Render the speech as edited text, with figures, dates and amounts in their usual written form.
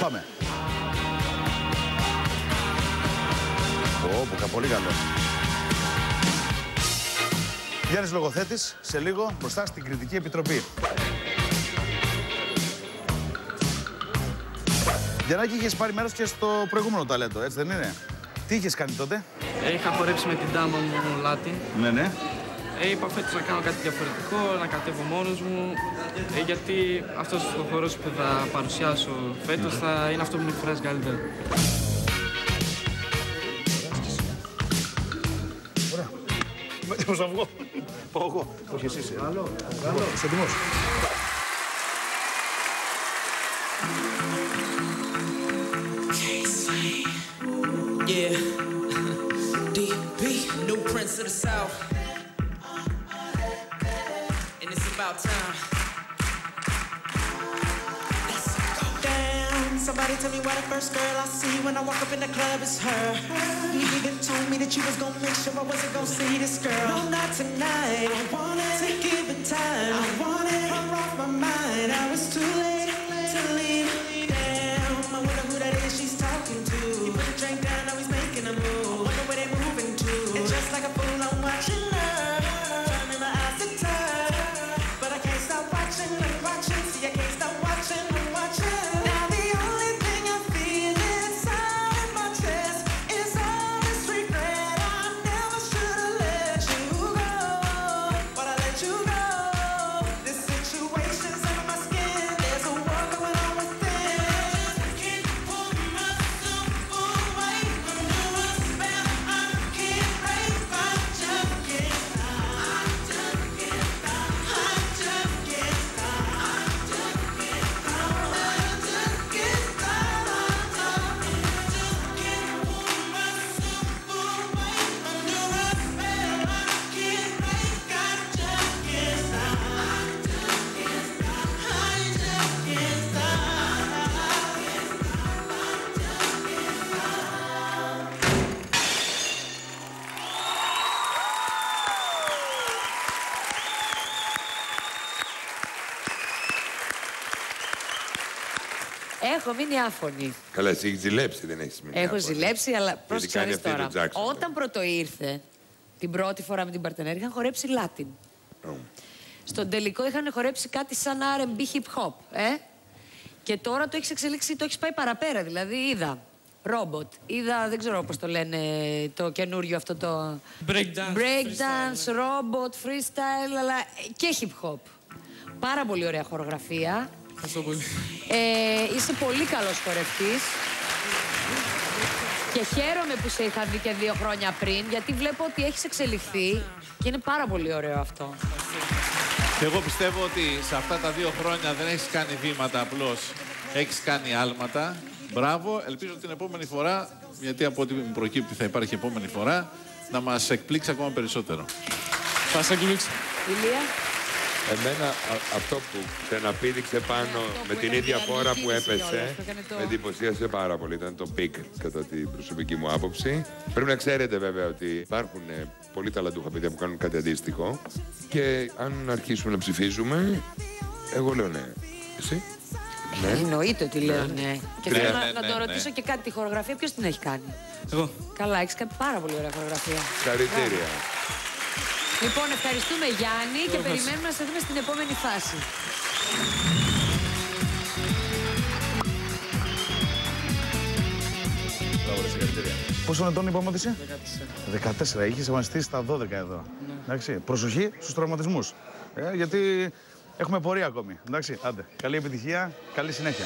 Πάμε. Πολύ καλό. Γιάννης Λογοθέτης, σε λίγο, μπροστά στην Κριτική Επιτροπή. Γιαννάκη, είχες πάρει μέρος και στο προηγούμενο ταλέντο, έτσι δεν είναι? Τι είχες κάνει τότε? Είχα χορέψει με την τάμα μου Λάτιν. Ναι. Είπα φέτος να κάνω κάτι διαφορετικό, να κατέβω μόνος μου, γιατί αυτός ο χορός που θα παρουσιάσω φέτος θα είναι αυτό που με εκφράζει καλύτερα. Ωραία. Πώς θα βγω? Πάω εγώ. Όχι εσύ είσαι. Καλό. Είσαι έτοιμος? Yeah, DB, new prince of the South, and it's about time. Let's go down. Somebody tell me why the first girl I see when I walk up in the club is her. You even told me that you was gonna make sure I wasn't gonna see this girl. No, not tonight. I want it to give it time. I want it. I'm off my mind. I was too late to leave. Damn, I wonder who that is she's talking to. You put the drink down, now he's making a move. I wonder where they moving to. And just like a fool, I'm watching her. Trying in my eyes to turn, but I can't stop watching. I'm watching. See, I can't stop watching. I'm watching. Now the only thing I feel inside my chest is all this regret. I never should have let you go, but I let you go. This situation's under my skin. There's a war going on within. Can't pull myself away from your spell. I can't break. I just can't stop. I just can't stop. I just can't stop. I just can't stop. I just can't stop. I just can't pull myself away from your spell. I can't break. I just can't stop. I just can't stop. I just can't Έχω μείνει άφωνη. Καλά, εσύ έχεις ζηλέψει, δεν έχεις μείνει. Έχω ζηλέψει, αλλά πρόσεξε κάνει να δεις αυτή τώρα. το Jackson, Όταν πρώτο ήρθε, την πρώτη φορά με την παρτενέρ, είχαν χορέψει Latin. Στον τελικό είχαν χορέψει κάτι σαν R&B hip hop, Και τώρα το έχεις εξελίξει, το έχεις πάει παραπέρα. Δηλαδή είδα ρόμποτ, είδα, δεν ξέρω πώς το λένε, το καινούριο αυτό το... Breakdance, robot, freestyle, αλλά και hip hop. Πάρα πολύ ωραία χορογραφία. Ευχαριστώ πολύ. Είσαι πολύ καλός χορευτής. Και χαίρομαι που σε είχα δει και 2 χρόνια πριν, γιατί βλέπω ότι έχεις εξελιχθεί και είναι πάρα πολύ ωραίο αυτό. Και εγώ πιστεύω ότι σε αυτά τα 2 χρόνια δεν έχεις κάνει βήματα απλώς, έχεις κάνει άλματα. Μπράβο, ελπίζω την επόμενη φορά, γιατί από ό,τι μου προκύπτει θα υπάρχει επόμενη φορά, να μας εκπλήξει ακόμα περισσότερο. Θα σε εκπλήξω. Ηλία. Εμένα αυτό που ξαναπήδηξε πάνω με την ίδια φόρα που έπεσε, με εντυπωσίασε πάρα πολύ. Ήταν το πικ κατά την προσωπική μου άποψη. Πρέπει να ξέρετε βέβαια ότι υπάρχουν πολύ ταλαντούχα παιδιά που κάνουν κάτι αντίστοιχο και αν αρχίσουμε να ψηφίζουμε, εγώ λέω ναι. Εσύ? Ναι. Εννοείται ότι λέω ναι. Και θέλω να το ρωτήσω και κάτι, τη χορογραφία ποιος την έχει κάνει? Εγώ. Καλά, έχεις κάνει πάρα πολύ ωραία χορογραφία. Συγχαρητήρια. Λοιπόν, ευχαριστούμε Γιάννη και περιμένουμε να σε δούμε στην επόμενη φάση. Πόσο ετών είπαμε ότι είσαι? 14. 14. Είχες εμφανιστεί στα 12 εδώ. Εντάξει. Προσοχή στους τραυματισμούς. Γιατί έχουμε πορεία ακόμη. Εντάξει. Άντε. Καλή επιτυχία. Καλή συνέχεια.